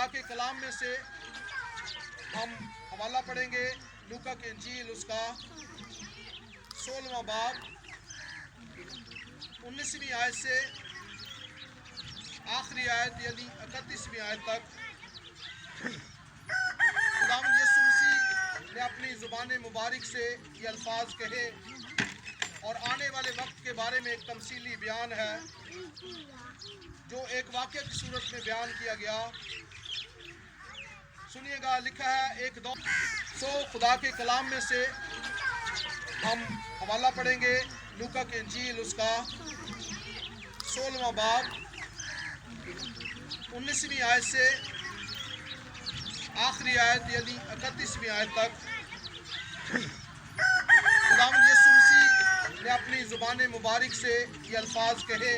خدا کے کلام میں سے ہم حوالہ پڑھیں گے لوکا کی انجیل اس کا 16واں باب 19ویں آیت سے آخری آیت یعنی 31ویں آیت تک خداوند یسوع مسیح نے اپنی زبان مبارک سے یہ الفاظ کہے اور آنے والے وقت کے بارے میں ایک تمثیلی بیان ہے جو ایک واقعہ کی صورت میں بیان کیا گیا۔ سنیے گا، لکھا ہے ایک دور خدا کے کلام میں سے ہم حوالہ پڑھیں گے لوکا کی انجیل اس کا 16واں باب 19ویں آیت سے آخری آیت یعنی 31ویں آیت تک خداوند یسوع مسیح نے اپنی زبان مبارک سے یہ الفاظ کہے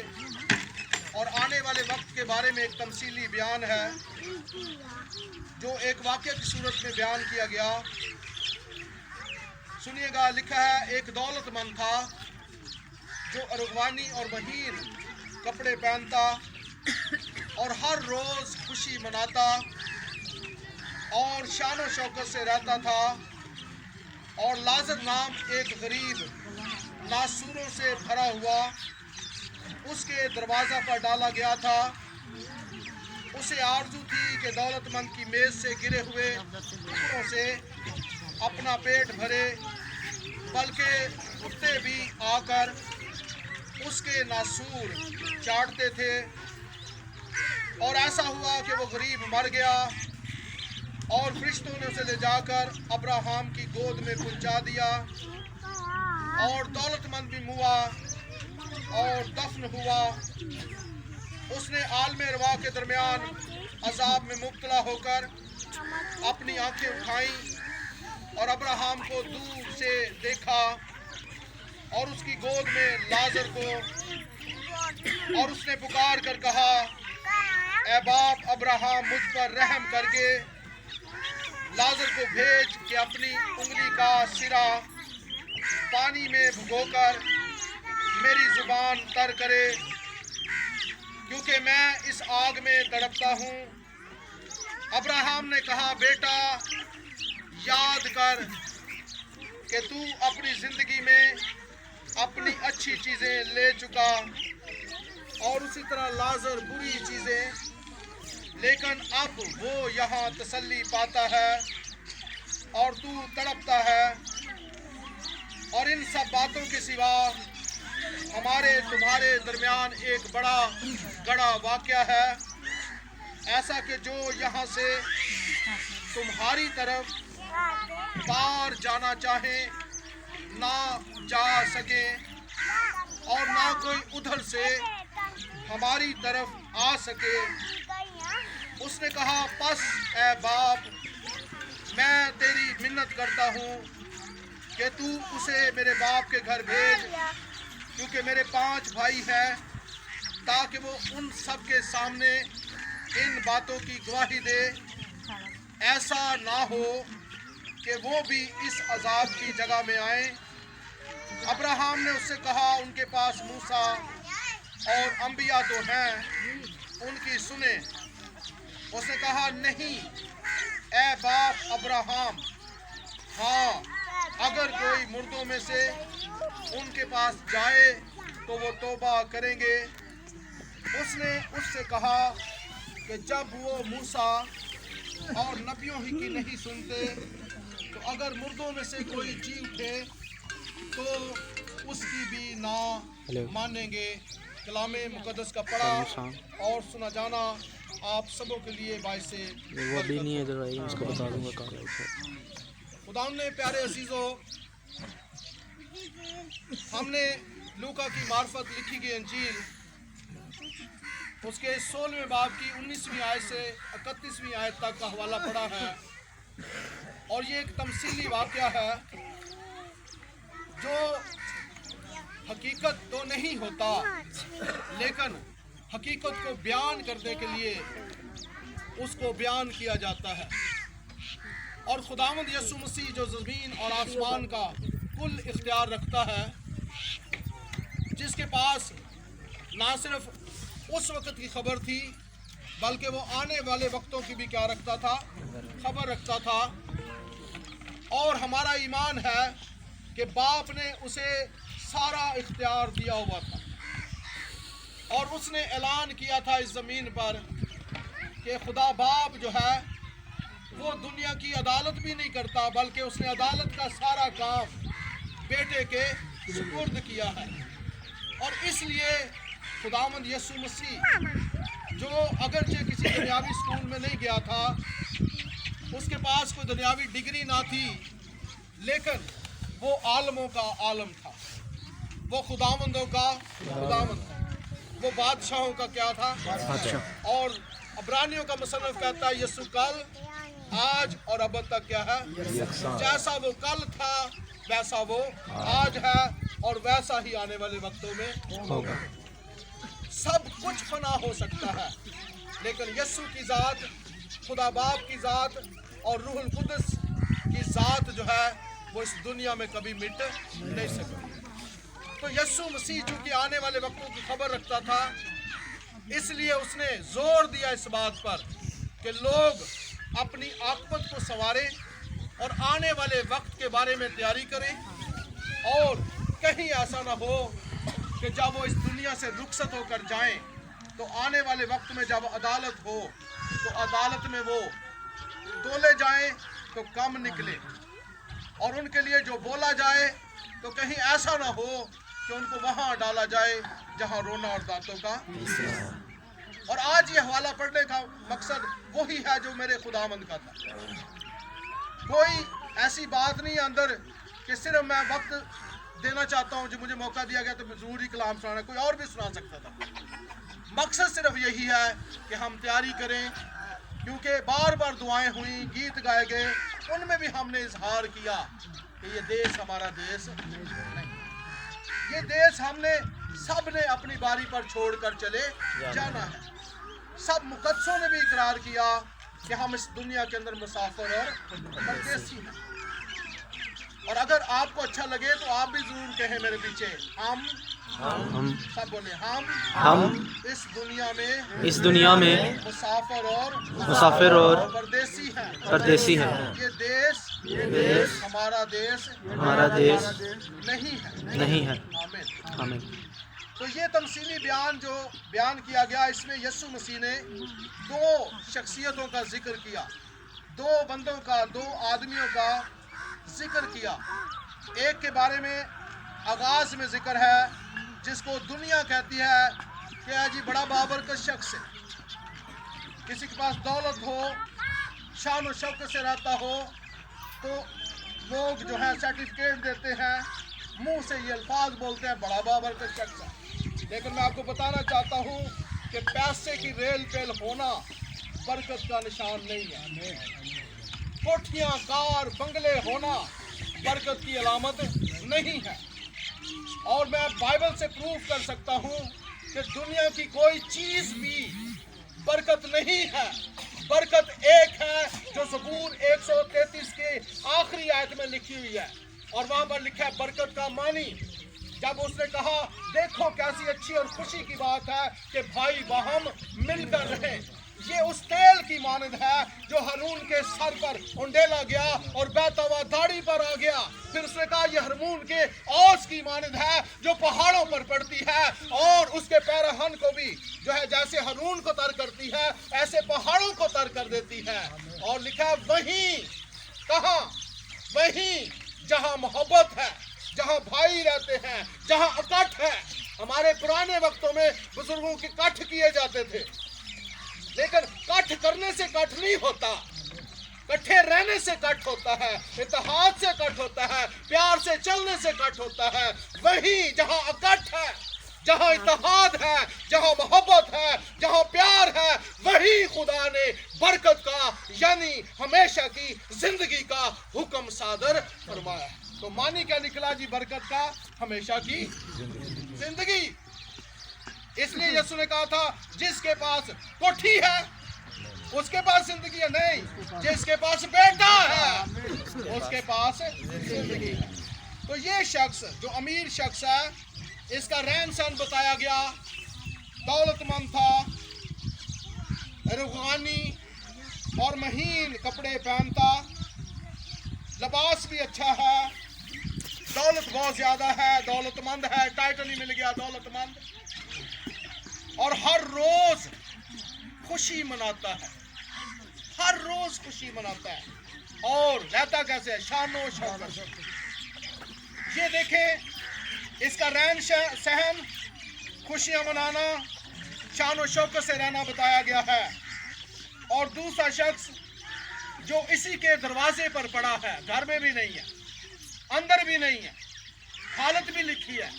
اور آنے والے وقت کے بارے میں ایک تمثیلی بیان ہے جو ایک واقعہ کی صورت میں بیان کیا گیا۔ سنیے گا، لکھا ہے ایک دولت مند تھا جو ارغوانی اور مہین کپڑے پہنتا اور ہر روز خوشی مناتا اور شان و شوکت سے رہتا تھا، اور لازر نام ایک غریب ناسوروں سے بھرا ہوا اس کے دروازہ پر ڈالا گیا تھا۔ اسے آرزو تھی کہ دولت مند کی میز سے گرے ہوئے ٹکڑوں سے اپنا پیٹ بھرے، بلکہ کتے بھی آ کر اس کے ناسور چاٹتے تھے۔ اور ایسا ہوا کہ وہ غریب مر گیا اور فرشتوں نے اسے لے جا کر ابراہیم کی گود میں پہنچا دیا، اور دولت مند بھی موا اور دفن ہوا۔ اس نے عالم ارواح کے درمیان عذاب میں مبتلا ہو کر اپنی آنکھیں اٹھائیں اور ابراہیم کو دور سے دیکھا اور اس کی گود میں لازر کو، اور اس نے پکار کر کہا، اے باپ ابراہیم، مجھ پر رحم کر کے لازر کو بھیج کہ اپنی انگلی کا سرا پانی میں بھگو کر میری زبان تر کرے، کیونکہ میں اس آگ میں تڑپتا ہوں۔ ابراہیم نے کہا، بیٹا، یاد کر کہ تو اپنی زندگی میں اپنی اچھی چیزیں لے چکا اور اسی طرح لازر بری چیزیں، لیکن اب وہ یہاں تسلی پاتا ہے اور تو تڑپتا ہے۔ اور ان سب باتوں کے سوا ہمارے تمہارے درمیان ایک بڑا گڑا واقعہ ہے، ایسا کہ جو یہاں سے تمہاری طرف پار جانا چاہیں نہ جا سکیں، اور نہ کوئی ادھر سے ہماری طرف آ سکے۔ اس نے کہا، پس اے باپ، میں تیری منت کرتا ہوں کہ تو اسے میرے باپ کے گھر بھیج، کیونکہ میرے 5 بھائی ہیں، تاکہ وہ ان سب کے سامنے ان باتوں کی گواہی دے، ایسا نہ ہو کہ وہ بھی اس عذاب کی جگہ میں آئیں۔ ابراہیم نے اس سے کہا، ان کے پاس موسیٰ اور انبیاء تو ہیں، ان کی سنیں۔ اس نے کہا، نہیں اے باپ ابراہیم، ہاں، اگر کوئی مردوں میں سے ان کے پاس جائے تو وہ توبہ کریں گے۔ اس نے اس سے کہا کہ جب وہ موسیٰ اور نبیوں ہی کی نہیں سنتے تو اگر مردوں میں سے کوئی جی اٹھے تو اس کی بھی نہ مانیں گے۔ کلام مقدس کا پڑھا اور سنا جانا آپ سبوں کے لیے باعث خدا نے پیارے عزیزوں، ہم نے لوکا کی معرفت لکھی گئی انجیل اس کے 16ویں باب کی 19ویں آیت سے 31ویں آیت تک کا حوالہ پڑھا ہے، اور یہ ایک تمثیلی واقعہ ہے جو حقیقت تو نہیں ہوتا، لیکن حقیقت کو بیان کرنے کے لیے اس کو بیان کیا جاتا ہے۔ اور خداوند یسوع مسیح جو زمین اور آسمان کا کل اختیار رکھتا ہے، جس کے پاس نہ صرف اس وقت کی خبر تھی बल्कि वो आने वाले वक्तों की भी क्या रखता था, खबर रखता था। और हमारा ईमान है कि बाप ने उसे सारा इख्तियार दिया हुआ था और उसने ऐलान किया था इस ज़मीन पर कि खुदा बाप जो है वो दुनिया की अदालत भी नहीं करता, बल्कि उसने अदालत का सारा काम बेटे के सुपुर्द किया है। और इसलिए खुदावंद यीशु मसीह जो अगरचे किसी दुनियावी स्कूल में नहीं गया था, उसके पास कोई दुनियावी डिग्री ना थी, लेकिन वो आलमों का आलम था, वो खुदावंदों का खुदावंद था, वो बादशाहों का क्या था, बादशाह। और अब्रानियों का मुसन्निफ कहता है यीशु कल आज और अब तक क्या है, जैसा वो कल था वैसा वो आज है और वैसा ही आने वाले वक्तों में होगा। सब कुछ फना हो सकता है, लेकिन यीशु की ज़ात, खुदा बाप की ज़ात और रूहुल कुद्स की ज़ात जो है वो इस दुनिया में कभी मिट नहीं सकती। तो यीशु मसीह चूंकि आने वाले वक्तों की खबर रखता था, इसलिए उसने जोर दिया इस बात पर कि लोग अपनी आक़िबत को संवारें और आने वाले वक्त के बारे में तैयारी करें। और कहीं ऐसा ना हो कि जब वो इस दुनिया से रुखसत होकर जाएं तो आने वाले वक्त में जब अदालत हो तो अदालत में वो तोले जाएं तो कम निकले, और उनके लिए जो बोला जाए तो कहीं ऐसा ना हो कि उनको वहां डाला जाए जहां रोना और दांतों का। और आज ये हवाला पढ़ने का मकसद वही है जो मेरे खुदावंद का था। कोई ऐसी बात नहीं है अंदर कि सिर्फ मैं वक्त देना चाहता हूँ, जो मुझे मौका दिया गया तो मैं ज़रूरी कलाम सुनाना, कोई और भी सुना सकता था। मकसद सिर्फ यही है कि हम तैयारी करें, क्योंकि बार बार दुआएं हुई, गीत गाए गए, उनमें भी हमने इजहार किया कि ये देश हमारा देश नहीं, ये देश हमने सब ने अपनी बारी पर छोड़कर चले जाना है। सब मुकद्दसों ने भी इकरार किया कि हम इस दुनिया के अंदर मुसाफिर और परदेसी हैं। और अगर आपको अच्छा लगे तो आप भी जरूर कहें मेरे पीछे, हम सब बोले, हम इस दुनिया में मुसाफिर और परदेसी हैं। ये देश हमारा देश नहीं है। आमीन। तो ये तमसीली बयान जो बयान किया गया, इसमें यीशु मसीह ने दो शख्सियतों का जिक्र किया, दो बंदों का, दो आदमियों का जिक्र किया। एक के बारे में आगाज में जिक्र है जिसको दुनिया कहती है कि जी बड़ा बाबरकत शख्स है, किसी के पास दौलत हो, शान और शौकत से रहता हो तो लोग जो है सर्टिफिकेट देते हैं, मुंह से ये अल्फाज बोलते हैं बड़ा बाबरकत शख्स है। लेकिन मैं आपको बताना चाहता हूँ कि पैसे की रेल पेल होना बरकत का निशान नहीं है। कोठियाँ, कार, बंगले होना बरकत की अलामत नहीं है। और मैं बाइबल से प्रूव कर सकता हूँ कि दुनिया की कोई चीज़ भी बरकत नहीं है। बरकत एक है जो ज़बूर 133 के आखिरी आयत में लिखी हुई है, और वहाँ पर लिखा है बरकत का मानी। जब उसने कहा देखो कैसी अच्छी और खुशी की बात है कि भाई बाहम मिलकर रहें, ये उस तेल की मानद है जो हारून के सर पर उंडेला गया और बहता हुआ दाढ़ी पर आ गया। फिर उसने कहा ये हारून के औस की मानद है जो पहाड़ों पर पड़ती है और उसके पैराहन को भी जो है जैसे हारून को तर करती है ऐसे पहाड़ों को तर कर देती है। और लिखा है वहीं, कहाँ? वहीं जहाँ मोहब्बत है, जहाँ भाई रहते हैं, जहाँ इकट्ठ है। हमारे पुराने वक्तों में बुजुर्गों के इकट्ठ किए जाते थे, लेकिन इकट्ठ करने से इकट्ठ नहीं होता, इकट्ठे रहने से इकट्ठ होता है, इत्तेहाद से इकट्ठ होता है, प्यार से चलने से इकट्ठ होता है। वहीं जहाँ इकट्ठ है, जहाँ इत्तेहाद है, जहाँ मोहब्बत है, जहाँ प्यार है, वही खुदा ने बरकत का यानी हमेशा की जिंदगी का हुक्म सादर फरमाया। तो मानी क्या निकला जी? बरकत का हमेशा की जिंदगी। इसलिए यीशु ने कहा था जिसके पास कोठी है उसके पास जिंदगी है, नहीं, जिसके पास बेटा है उसके पास जिंदगी है। तो ये शख्स जो अमीर शख्स है, इसका रहन सहन बताया गया, दौलतमंद था, रुहानी और महीन कपड़े पहनता, लिबास भी अच्छा है, दौलत बहुत ज्यादा है, दौलतमंद है, टाइटल ही मिल गया दौलतमंद, और हर रोज खुशी मनाता है, हर रोज खुशी मनाता है। और रहता कैसे है? शानो शौकत। ये देखें, इसका रहन सहन, खुशियां मनाना, शानो शौकत से रहना बताया गया है। और दूसरा शख्स जो इसी के दरवाजे पर पड़ा है, घर में भी नहीं है, अंदर भी नहीं है, हालत भी लिखी है,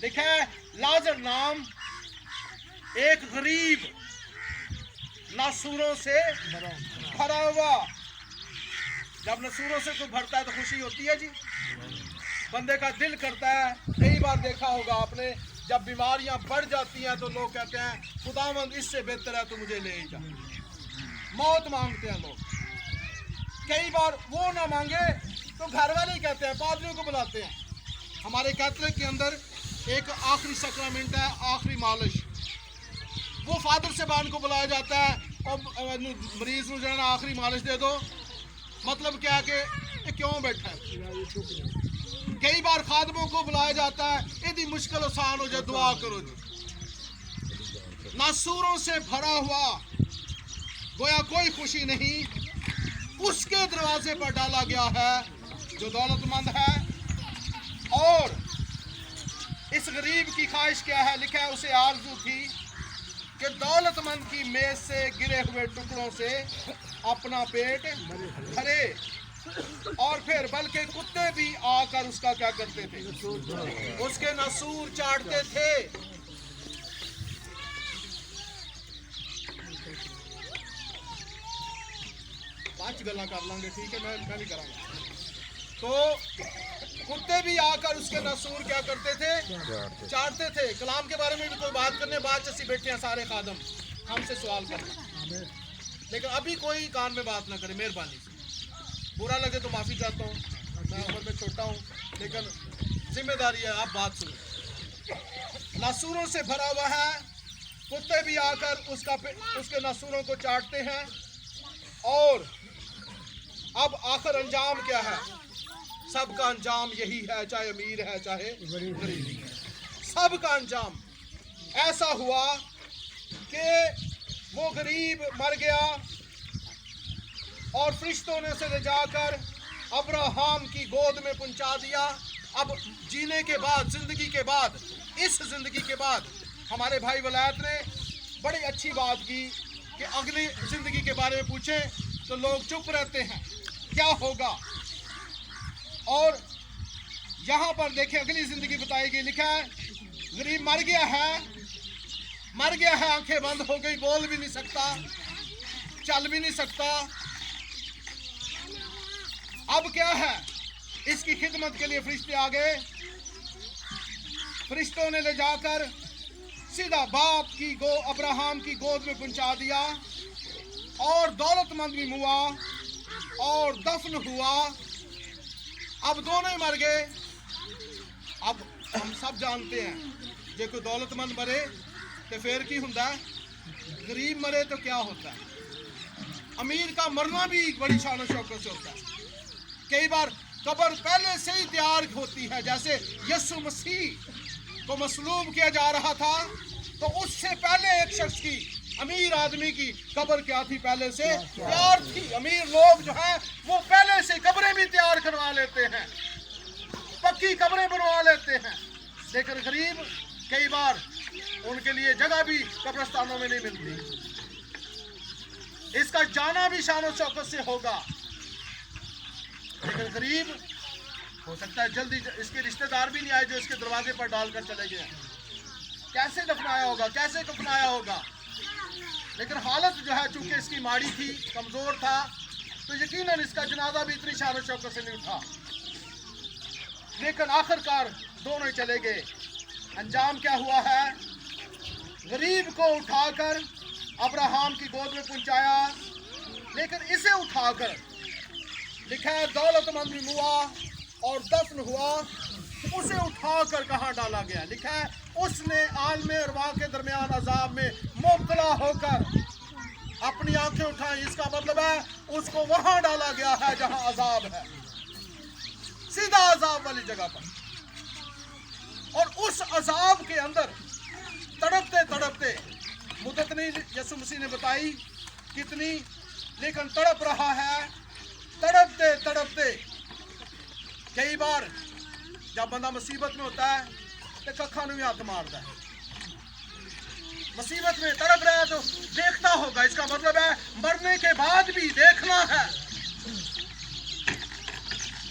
लिखा है लाजर नाम एक गरीब नासूरों से भरा हुआ। जब नसूरों से कोई भरता है तो खुशी होती है जी, बंदे का दिल करता है। कई बार देखा होगा आपने, जब बीमारियां बढ़ जाती हैं तो लोग कहते हैं खुदावंद इससे बेहतर है तो मुझे ले जा, मौत मांगते हैं लोग। कई बार वो ना मांगे तो घर वाले ही कहते हैं, पादरियों को बुलाते हैं। हमारे कैथलिक के अंदर एक आखिरी सैक्रामेंट है, आखिरी मालिश, वो फादर साहबान को बुलाया जाता है और मरीज को जो है ना आखिरी मालिश दे दो। मतलब क्या है कि क्यों बैठा है। कई बार खादमों को बुलाया जाता है, यदि मुश्किल आसान हो जाए दुआ करो जी। नासूरों से भरा हुआ, गोया कोई खुशी नहीं, उसके दरवाजे पर डाला गया है जो दौलतमंद है। और इस गरीब की ख्वाहिश क्या है? लिखा है उसे आरज़ू थी कि दौलतमंद की मेज से गिरे हुए टुकड़ों से अपना पेट भरे, और फिर बल्कि कुत्ते भी आकर उसका क्या करते थे? उसके नसूर चाटते थे। पांच गल्ला कर लांगे, ठीक है, मैं भी करांगा। तो कुत्ते भी आकर उसके नसूर क्या करते थे? चाटते थे। कलाम के बारे में भी कोई बात करने, बाद से बैठे हैं सारे खादम, हमसे सवाल करना, लेकिन अभी कोई कान में बात ना करे, मेहरबानी से। बुरा लगे तो माफ़ी चाहता हूँ, मैं उम्र में छोटा हूँ, लेकिन जिम्मेदारी है, आप बात सुनो। नासूरों से भरा हुआ है, कुत्ते भी आकर उसके नासूरों को चाटते हैं। और अब आखिर अंजाम क्या है? सबका अंजाम यही है, चाहे अमीर है चाहे गरीब है, सबका अंजाम ऐसा हुआ कि वो गरीब मर गया और फरिश्तों ने उसे ले जाकर अब्राहम की गोद में पहुंचा दिया। अब जीने के बाद, जिंदगी के बाद, इस जिंदगी के बाद हमारे भाई वलायत ने बड़ी अच्छी बात की कि अगली जिंदगी के बारे में पूछें तो लोग चुप रहते हैं, क्या होगा। और यहाँ पर देखें अगली जिंदगी बताई गई, लिखा है गरीब मर गया है, आंखें बंद हो गई, बोल भी नहीं सकता, चल भी नहीं सकता। अब क्या है? इसकी खिदमत के लिए फरिश्ते आ गए। फरिश्तों ने ले जाकर सीधा बाप की अब्राहम की गोद में पहुंचा दिया, और दौलतमंद भी हुआ और दफन हुआ। अब दोनों ही मर गए। अब हम सब जानते हैं जे कोई दौलतमंद मरे तो फिर की होता है, गरीब मरे तो क्या होता है। अमीर का मरना भी बड़ी शान शौकत से होता है। कई बार कब्र पहले से ही तैयार होती है, जैसे यीशु मसीह को मसलूब किया जा रहा था तो उससे पहले एक शख्स की, अमीर आदमी की कब्र क्या थी? पहले से तैयार थी। अमीर लोग जो हैं वो पहले से कब्रें भी तैयार करवा लेते हैं, पक्की कब्रें बनवा लेते हैं। लेकिन गरीब कई बार उनके लिए जगह भी कब्रिस्तानों में नहीं मिलती। इसका जाना भी शान शौकत से होगा, लेकिन गरीब हो सकता है जल्दी इसके रिश्तेदार भी नहीं आए जो इसके दरवाजे पर डालकर चले गए। कैसे दफनाया होगा, कैसे कफनाया होगा। लेकिन हालत जो है चूंकि इसकी माड़ी थी, कमजोर था, तो यकीनन इसका जनाजा भी इतनी शान शौकत से नहीं उठा। लेकिन आखिरकार दोनों ही चले गए। अंजाम क्या हुआ है? गरीब को उठाकर अब्राहम की गोद में पहुंचाया, लेकिन इसे उठाकर लिखा है दौलतमंद भी हुआ और दफन हुआ। उसे उठाकर कहाँ डाला गया? लिखा है उसने आलम अरवाह के दरमियान अजाब में मुब्तला होकर अपनी आंखें उठाएं, इसका मतलब है उसको वहां डाला गया है जहां अजाब है, सीधा अजाब वाली जगह पर। और उस अजाब के अंदर तड़पते तड़पते, मुद्दत नहीं यीशु मसीह ने बताई कितनी, लेकिन तड़प रहा है। तड़पते तड़पते कई बार जब बंदा मुसीबत में होता है तो कखा नहीं हाथ मारता है, मुसीबत में तड़प रहा है तो देखता होगा, इसका मतलब है मरने के बाद भी देखना है।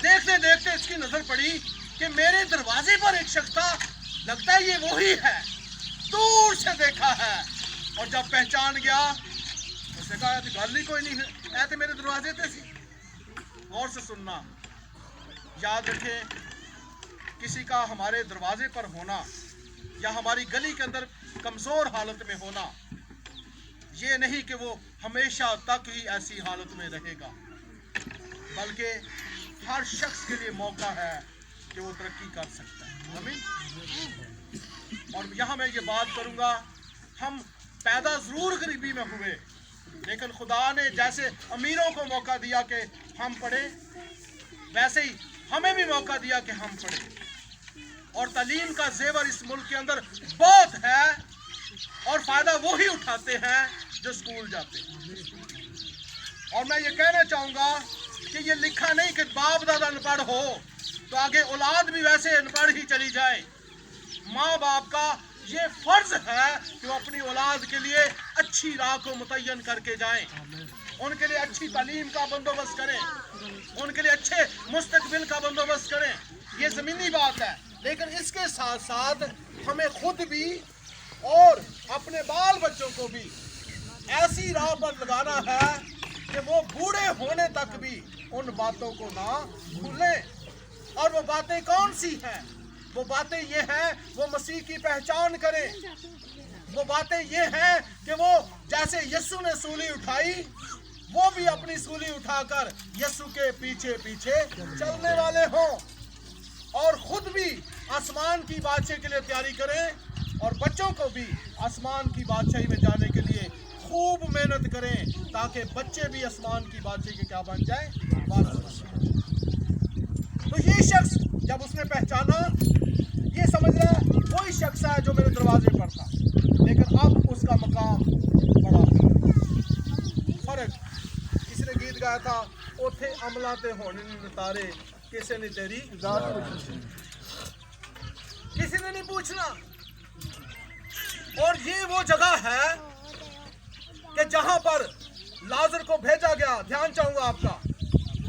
देखते देखते इसकी नजर पड़ी कि मेरे दरवाजे पर एक शख्स था, लगता है ये वही है, दूर से देखा है। और जब पहचान गया उसने कहा गल ही कोई नहीं है, ऐसे मेरे दरवाजे थे सी। गौर से सुनना, याद रखें, किसी का हमारे दरवाजे पर होना या हमारी गली के अंदर कमजोर हालत में होना, ये नहीं कि वो हमेशा तक ही ऐसी हालत में रहेगा, बल्कि हर शख्स के लिए मौका है कि वो तरक्की कर सकता है। आमीन। और यहाँ मैं ये बात करूँगा, हम पैदा ज़रूर गरीबी में हुए, लेकिन खुदा ने जैसे अमीरों को मौका दिया कि हम पढ़े, वैसे ही हमें भी मौका दिया कि हम पढ़े। और तालीम का जेवर इस मुल्क के अंदर बहुत है, और फ़ायदा वो ही उठाते हैं जो स्कूल जाते हैं। और मैं ये कहना चाहूँगा कि ये लिखा नहीं कि बाप दादा अनपढ़ हो तो आगे औलाद भी वैसे अनपढ़ ही चली जाए। माँ बाप का ये फर्ज है कि वो अपनी औलाद के लिए अच्छी राह को मुतय्यन करके जाएं, उनके लिए अच्छी तालीम का बंदोबस्त करें, उनके लिए अच्छे मुस्तकबिल का बंदोबस्त करें। ये ज़मीनी बात है, लेकिन इसके साथ साथ हमें खुद भी और अपने बाल बच्चों को भी ऐसी राह पर लगाना है कि वो बूढ़े होने तक भी उन बातों को ना भूलें। और वो बातें कौन सी हैं? वो बातें ये हैं, वो मसीह की पहचान करें। वो बातें ये हैं कि वो जैसे यीशु ने सूली उठाई, वो भी अपनी सूली उठाकर यीशु के पीछे पीछे चलने वाले हों, और खुद भी आसमान की बादशाही के लिए तैयारी करें, और बच्चों को भी आसमान की बादशाही में जाने के लिए खूब मेहनत करें, ताकि बच्चे भी आसमान की बादशाही के क्या बन जाए, वारिस। तो ये शख्स जब उसने पहचाना, ये समझ रहा है वही शख्स है जो मेरे दरवाजे पर था, लेकिन अब उसका मकाम बड़ा फर्क। किसी ने गीत गाया था, ओथे अमला ते होने नतारे, किसी ने तेरी किसी ने नहीं पूछना। और ये वो जगह है कि जहां पर लाजर को भेजा गया। ध्यान चाहूंगा आपका,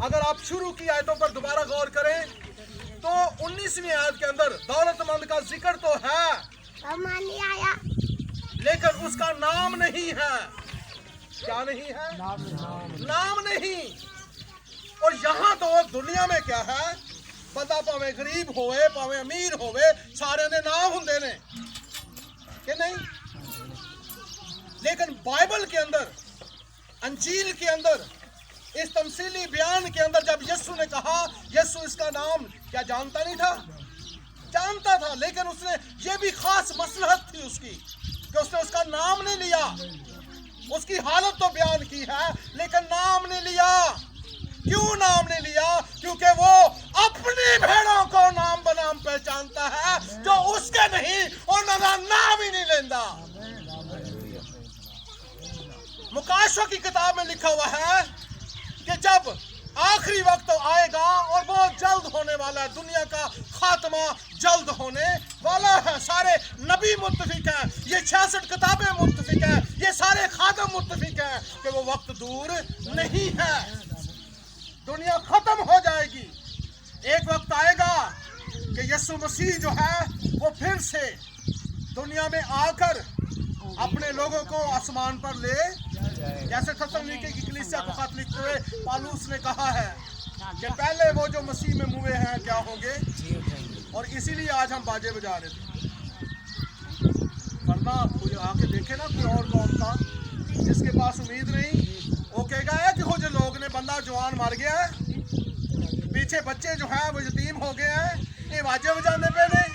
अगर आप शुरू की आयतों पर दोबारा गौर करें तो 19वीं आयत के अंदर दौलतमंद का जिक्र तो है, लेकिन उसका नाम नहीं है। क्या नहीं है? नाम नहीं। और यहाँ तो दुनिया में क्या है, बंदा भावे गरीब होवे भावे अमीर होवे, सारे ने नाम हुंदे ने कि नहीं। लेकिन बाइबल के अंदर, अंजील के अंदर, इस तमसीली बयान के अंदर जब यीशु ने कहा, यीशु इसका नाम क्या जानता नहीं था? जानता था, लेकिन उसने ये भी खास मसलहत थी उसकी कि उसने उसका नाम नहीं लिया। उसकी हालत तो बयान की है, लेकिन नाम नहीं लिया। क्यों नाम नहीं लिया? क्योंकि वो अपनी भेड़ों को नाम बनाम पहचानता है, जो उसके नहीं, और नाम ही नहीं लेता। मुकाशों की किताब में लिखा हुआ है कि जब आखिरी वक्त आएगा, और बहुत जल्द होने वाला है, दुनिया का खात्मा जल्द होने वाला है। सारे नबी मुत्तफिक हैं, ये 66 किताबें मुत्तफिक हैं, ये सारे खातम मुत्तफिक हैं कि वो वक्त दूर नहीं है, दुनिया खत्म हो जाएगी। एक वक्त आएगा कि यीशु मसीह जो है वो फिर से दुनिया में आकर अपने लोगों को आसमान पर ले, जैसे थस्सलुनीके की कलीसिया को खत लिखते हुए पौलुस ने कहा है कि पहले वो जो मसीह में मुए हैं क्या होंगे। और इसीलिए आज हम बाजे बजा रहे थे, वरना कोई आके देखे ना कोई और कौम था जिसके पास उम्मीद नहीं, वो कहेगा कि हो जो लोग ने बंदा जवान मर गया है, पीछे बच्चे जो हैं वो यतीम हो गए हैं, ये बाजे बजाने पे नहीं।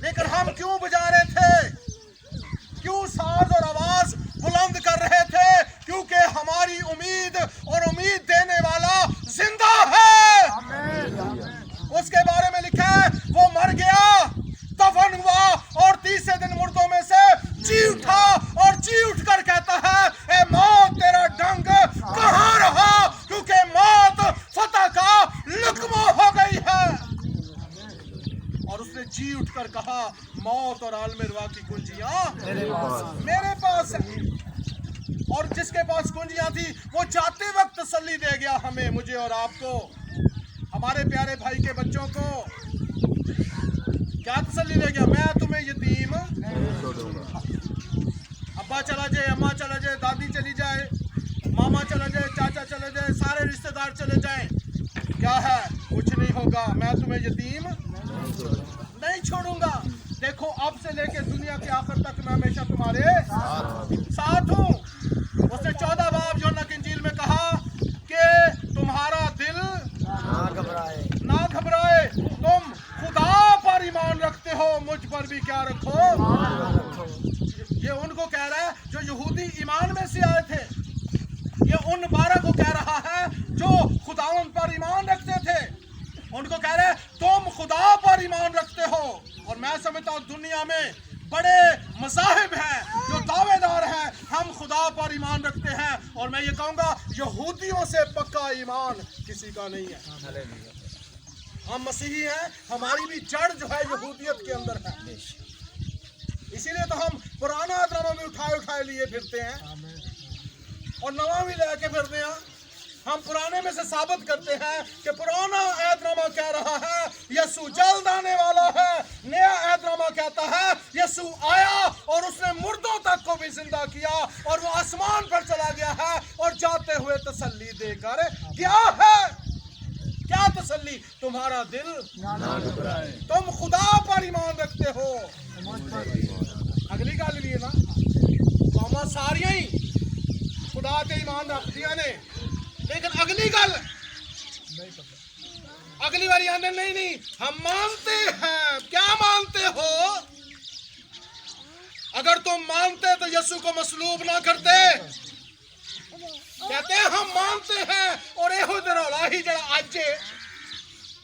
लेकिन हम क्यों बजा रहे थे? क्यों साज और आवाज बुलंद कर रहे थे? क्योंकि उम्मीद और उम्मीद देने वाला जिंदा है। उसके बारे में लिखा है वो मर गया, दफन हुआ और तीसरे दिन मुर्दों में से जी उठा और जी उठकर कहता है ए मौत तेरा डंक कहाँ रहा, क्योंकि मौत फतह का लुकमा हो गई है। और उसने जी उठकर कहा मौत और आलम रुआ की कुंजियां मेरे पास है। और जिसके पास कुंजियां थी वो जाते वक्त तसल्ली दे गया हमें, मुझे और आपको, हमारे प्यारे भाई के बच्चों को। क्या तसल्ली दे गया? मैं तुम्हें यतीम अब्बा चला जाए, अम्मा चला जाए, दादी चली जाए, मामा चला जाए, चाचा चले जाए, सारे रिश्तेदार चले जाएं, क्या है? कुछ नहीं होगा, मैं तुम्हें यतीम नहीं छोड़ूंगा। देखो अब से लेके दुनिया के आखिर तक मैं हमेशा तुम्हारे साथ हूँ। उसने 14 बाब यूहन्ना की इंजील में कहा कि तुम्हारा दिल ना घबराए, तुम खुदा पर ईमान रखते हो, मुझ पर भी क्या रखो। ये उनको कह रहा है जो यहूदी ईमान में से आए थे, ये उन 12 को कह रहा है जो खुदावंद पर ईमान रखते थे। उनको कह रहे हैं तुम खुदा पर ईमान रखते हो। और मैं समझता हूँ दुनिया में बड़े मज़ाहिब हैं जो दावेदार हैं हम खुदा पर ईमान रखते हैं, और मैं ये कहूँगा यहूदियों से पक्का ईमान किसी का नहीं है। हम मसीही हैं, हमारी भी जड़ जो है यहूदियत के अंदर है, इसीलिए तो हम पुराना अहदनामा भी उठाए लिए फिरते हैं और नवा भी लेके फिरते हैं। हम पुराने में से साबित करते हैं कि पुराना अहदनामा कह रहा है यीशु जल्द आने वाला है, नया अहदनामा कहता है यीशु आया और उसने मुर्दों तक को भी जिंदा किया और वो आसमान पर चला गया है और जाते हुए तसल्ली देकर गया है। क्या तसल्ली? तुम्हारा दिल ना घबराए, तुम खुदा पर ईमान रखते हो। अगली गल लिए ना कौमां सारियां ही खुदा ते ईमान रखदियां ने, लेकिन अगली गल अगली बारी आने नहीं हम मानते हैं। क्या मानते हो? अगर तुम मानते तो यीशु को मसलूब ना करते। कहते हैं हम मानते हैं और एहो रौला ही जरा आज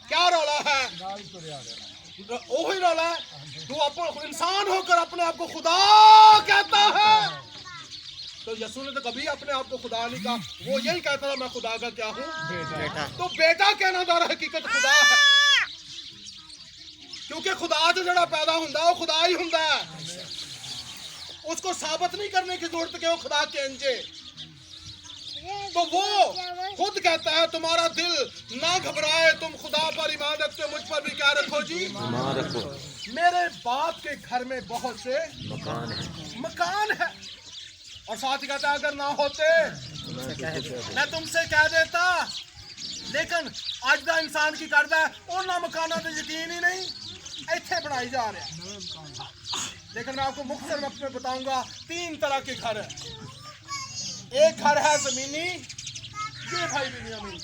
क्या रौला है, वही रौला है। तू इंसान होकर अपने आप को खुदा कहता है, तो यीशु ने तो कभी अपने आप को खुदा नहीं कहा, वो यही कहता था मैं खुदा का क्या हूँ बेटा। तो बेटा कहना दर हकीकत खुदा है, क्योंकि खुदा तो जड़ा पैदा हुंदा वो खुदा ही हुंदा है। उसको साबित नहीं करने की जरूरत कि वो खुदा के अंजे। तो वो खुद कहता है तुम्हारा दिल ना घबराए, तुम खुदा पर ईमान रखते हो, मुझ पर भी क्या रखो जी ईमान रखो। मेरे बाप के घर में बहुत से मकान है। और साथ ही कहता है अगर ना होते मैं तुमसे कह देता, लेकिन आज का इंसान की करता है उन्होंने मकाना तो यकीन ही नहीं इतने बनाई जा रहे हैं। लेकिन मैं आपको मुख्तर वक्त में बताऊंगा 3 तरह के घर है। एक घर है जमीनी, ये भाई बिन्यामीन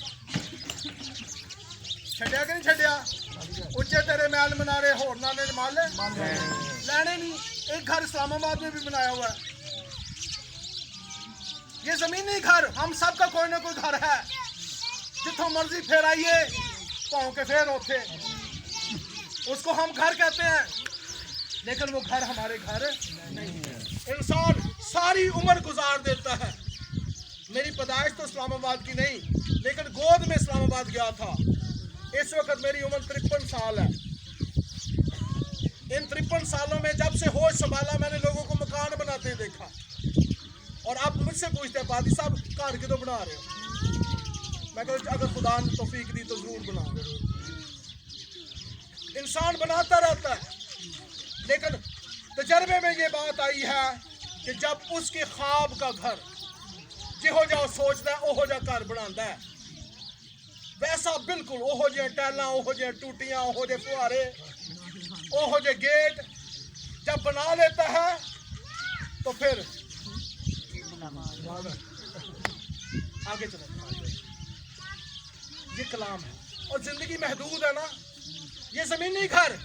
छड़िया कि नहीं छड़िया, उच्चे तेरे महल मनारे होरना ने माल लेने नहीं। एक घर इस्लामाबाद में भी बनाया हुआ है, ये जमीनी घर। हम सब का कोई ना कोई घर है, जितों मर्जी फेराइए पाँव के फेर होते, उसको हम घर कहते हैं, लेकिन वो घर हमारे घर नहीं है। इंसान सारी उम्र गुजार देता है। मेरी पैदाइश तो इस्लामाबाद की नहीं, लेकिन गोद में इस्लामाबाद गया था। इस वक्त मेरी उम्र 53 साल है। इन 53 सालों में जब से होश संभाला मैंने लोगों को मकान बनाते देखा। और आप मुझसे पूछते हैं पादी साहब घर के तो बना रहे हो? मैं कहता अगर खुदा ने तौफीक दी तो जरूर बना। इंसान बनाता रहता है, लेकिन तजर्बे में ये बात आई है कि जब उसके ख्वाब का घर जिहो जा सोचता है ओहो जा घर बनाता है, वैसा बिल्कुल ओहो जे टैला, ओहो जे टूटियां, ओहो जे फुहारे, ओहो जे गेट जब बना लेता है तो फिर आगे चलो। ये कलाम है और जिंदगी महदूद है ना। ये जमीनी घर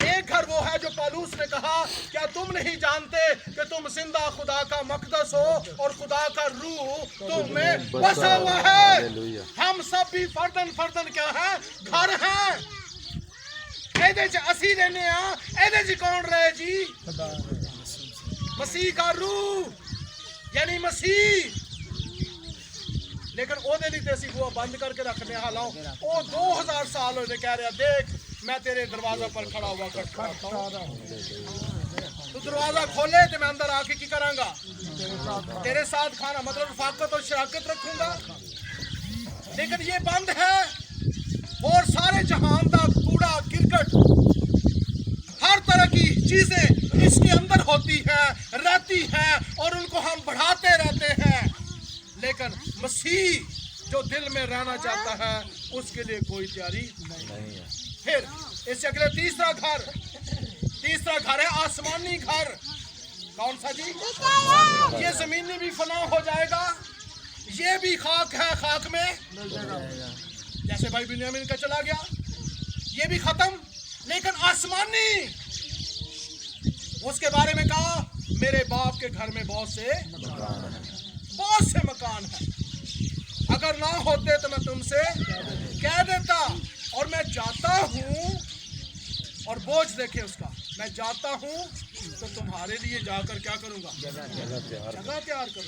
ایک گھر وہ ہے جو پالوس نے کہا کیا تم نہیں جانتے کہ تم زندہ خدا کا مقدس ہو اور خدا کا روح تم میں بسا ہوا ہے. ہم سب بھی فردن فردن کیا ہے گھر ہیں. ایدے چ اسی رہنے ہاں. ایدے چ کون رہے جی؟ مسیح کا روح یعنی مسیح. لیکن او دے لیے اسی وہ بند کر کے رکھنے حالاں او 2000 سال ہوئے کہہ رہا دیکھ میں تیرے دروازہ پر کھڑا ہوا کرتا ہوں. تو دروازہ کھولے تو میں اندر آ کے کی کراں گا تیرے ساتھ کھانا مطلب رفاقت اور شراکت رکھوں گا. لیکن یہ بند ہے. اور سارے جہان دا کوڑا کرکٹ ہر طرح کی چیزیں اس کے اندر ہوتی ہیں رہتی ہیں اور ان کو ہم بڑھاتے رہتے ہیں. لیکن مسیح جو دل میں رہنا چاہتا ہے اس کے لیے کوئی تیاری نہیں ہے. پھر اس سے اگلے تیسرا گھر ہے آسمانی گھر. کون سا جی؟ یہ زمینی بھی فنا ہو جائے گا. یہ بھی خاک ہے خاک میں جیسے بھائی بنیامین کا چلا گیا یہ بھی ختم. لیکن آسمانی اس کے بارے میں کہا میرے باپ کے گھر میں بہت سے مکان ہیں. اگر نہ ہوتے تو میں تم سے کہہ دیتا. اور میں جاتا ہوں اور بوجھ دیکھے اس کا میں جاتا ہوں تو تمہارے لیے جا کر کیا کروں گا جگہ تیار کروں گا.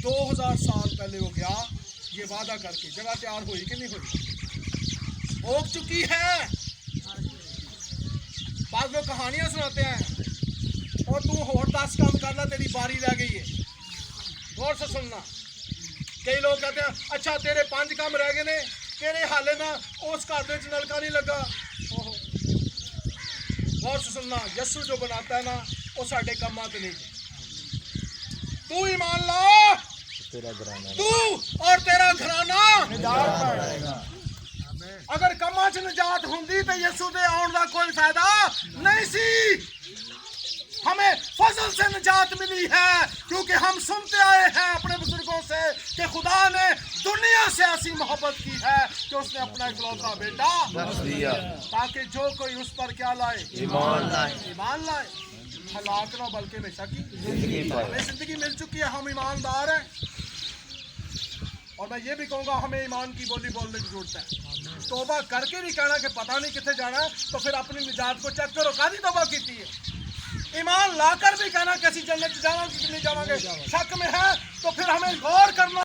2000 سال پہلے وہ گیا یہ وعدہ کر کے. جگہ تیار ہوئی کہ نہیں ہوئی؟ ہو چکی ہے. بعض لوگ کہانیاں سناتے ہیں اور تو اور 10 کام کرنا تیری باری رہ گئی ہے. غور سے سننا. کئی لوگ کہتے ہیں اچھا تیرے 5 کام رہ گئے نے تیرے حالے نہ اس گھر وچ نلکا نہیں لگا. غور سے سننا. یسوع جو بناتا ہے نا وہ ساڈے کاماں تے نہیں. تو ایمان لا تو اور تیرا گھرانہ اگر کاماں چ نجات ہوندی تے یسوع دے آن دا کوئی فائدہ نہیں سی. ہمیں فضل سے نجات ملی ہے کیونکہ ہم سنتے آئے ہیں اپنے بزرگوں سے کہ خدا نے دنیا سے ایسی محبت کی ہے کہ اس نے اپنا اکلوتا بیٹا تاکہ جو کوئی اس پر کیا لائے ایمان لائے ہلاک نہ بلکہ ہمیشہ کی ہمیں زندگی مل چکی ہے. ہم ایماندار ہیں. اور میں یہ بھی کہوں گا ہمیں ایمان کی بولی بولنے کی ضرورت ہے. توبہ کر کے بھی کہنا کہ پتہ نہیں کتنے جانا ہے تو پھر اپنی نجات کو چیک کرو. کہاں توبہ کیتی ہے؟ ایمان لا کر بھی کہنا کہ اسی جنت جاواں گے کہ نہیں جاواں گے شک میں ہے تو پھر ہمیں غور کرنا